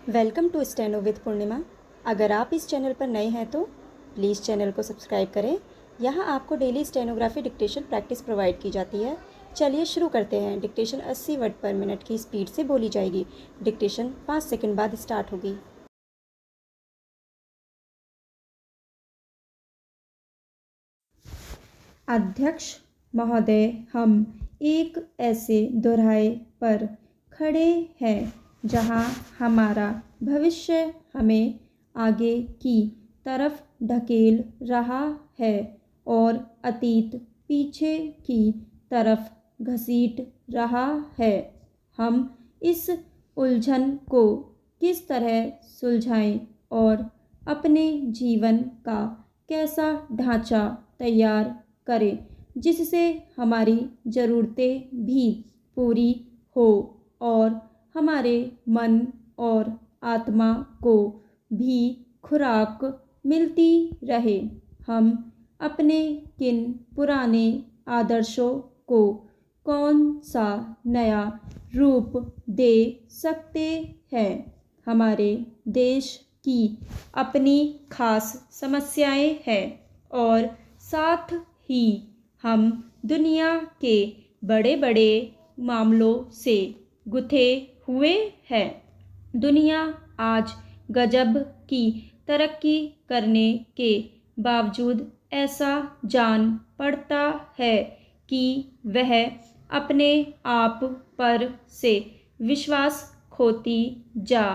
Welcome to steno with पूर्णिमा। अगर आप इस चैनल पर नए हैं तो प्लीज़ चैनल को सब्सक्राइब करें। यहाँ आपको daily stenography dictation practice provide की जाती है। चलिए शुरू करते हैं। डिक्टेशन 80 वर्ड पर मिनट की स्पीड से बोली जाएगी। डिक्टेशन 5 सेकंड बाद स्टार्ट होगी। अध्यक्ष महोदय, हम एक ऐसे दोराहे पर खड़े हैं जहां हमारा भविष्य हमें आगे की तरफ ढकेल रहा है और अतीत पीछे की तरफ घसीट रहा है। हम इस उलझन को किस तरह सुलझाएं और अपने जीवन का कैसा ढांचा तैयार करें जिससे हमारी ज़रूरतें भी पूरी हो और हमारे मन और आत्मा को भी खुराक मिलती रहे। हम अपने किन पुराने आदर्शों को कौन सा नया रूप दे सकते हैं। हमारे देश की अपनी खास समस्याएं हैं और साथ ही हम दुनिया के बड़े बड़े मामलों से गुथे हुए हैं। दुनिया आज गजब की तरक्की करने के बावजूद ऐसा जान पड़ता है कि वह अपने आप पर से विश्वास खोती जा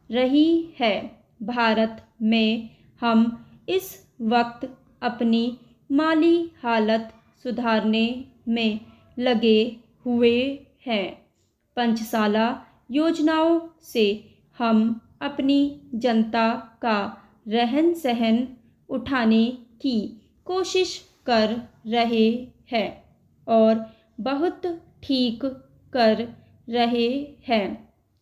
रही है। भारत में हम इस वक्त अपनी माली हालत सुधारने में लगे हुए हैं। पंचसाला योजनाओं से हम अपनी जनता का रहन सहन उठाने की कोशिश कर रहे हैं और बहुत ठीक कर रहे हैं।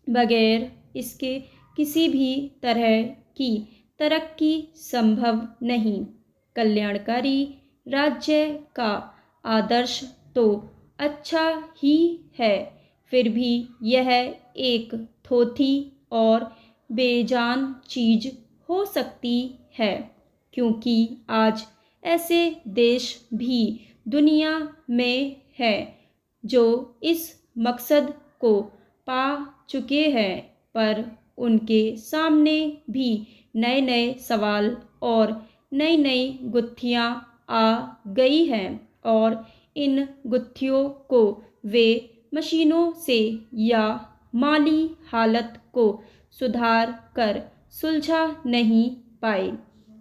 बगैर इसके किसी भी तरह की तरक्की संभव नहीं। कल्याणकारी राज्य का आदर्श तो अच्छा ही है, फिर भी यह एक थोथी और बेजान चीज हो सकती है, क्योंकि आज ऐसे देश भी दुनिया में हैं जो इस मकसद को पा चुके हैं, पर उनके सामने भी नए नए सवाल और नई नई गुत्थियां आ गई हैं और इन गुत्थियों को वे मशीनों से या माली हालत को सुधार कर सुलझा नहीं पाए।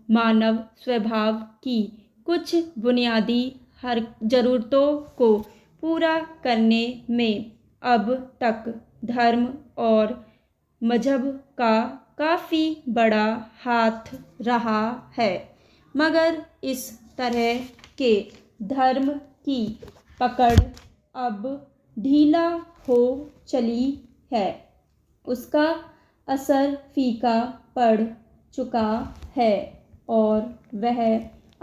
मानव स्वभाव की कुछ बुनियादी हर ज़रूरतों को पूरा करने में अब तक धर्म और मजहब का काफ़ी बड़ा हाथ रहा है, मगर इस तरह के धर्म की पकड़ अब ढीला हो चली है। उसका असर फीका पड़ चुका है और वह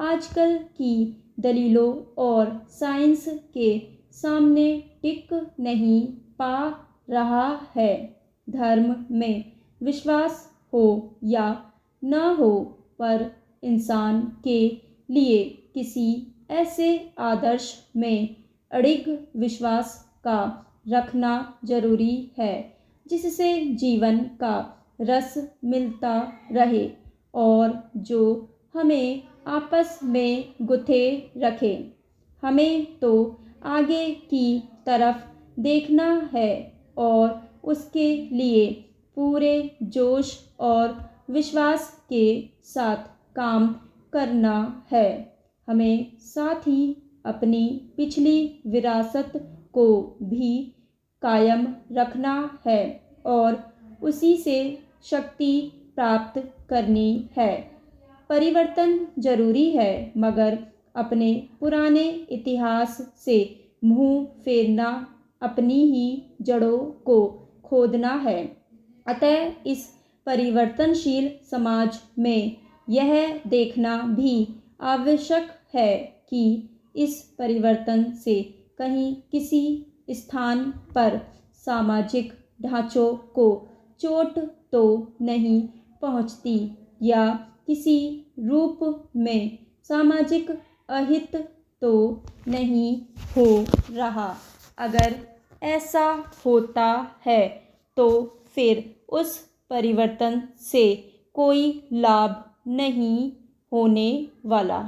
आजकल की दलीलों और साइंस के सामने टिक नहीं पा रहा है। धर्म में विश्वास हो या न हो, पर इंसान के लिए किसी ऐसे आदर्श में अडिग विश्वास का रखना जरूरी है जिससे जीवन का रस मिलता रहे और जो हमें आपस में गुथे रखे। हमें तो आगे की तरफ देखना है और उसके लिए पूरे जोश और विश्वास के साथ काम करना है। हमें साथ ही अपनी पिछली विरासत को भी कायम रखना है और उसी से शक्ति प्राप्त करनी है। परिवर्तन जरूरी है, मगर अपने पुराने इतिहास से मुंह फेरना अपनी ही जड़ों को खोदना है। अतः इस परिवर्तनशील समाज में यह देखना भी आवश्यक है कि इस परिवर्तन से कहीं किसी स्थान पर सामाजिक ढांचों को चोट तो नहीं पहुंचती या किसी रूप में सामाजिक अहित तो नहीं हो रहा। अगर ऐसा होता है तो फिर उस परिवर्तन से कोई लाभ नहीं होने वाला।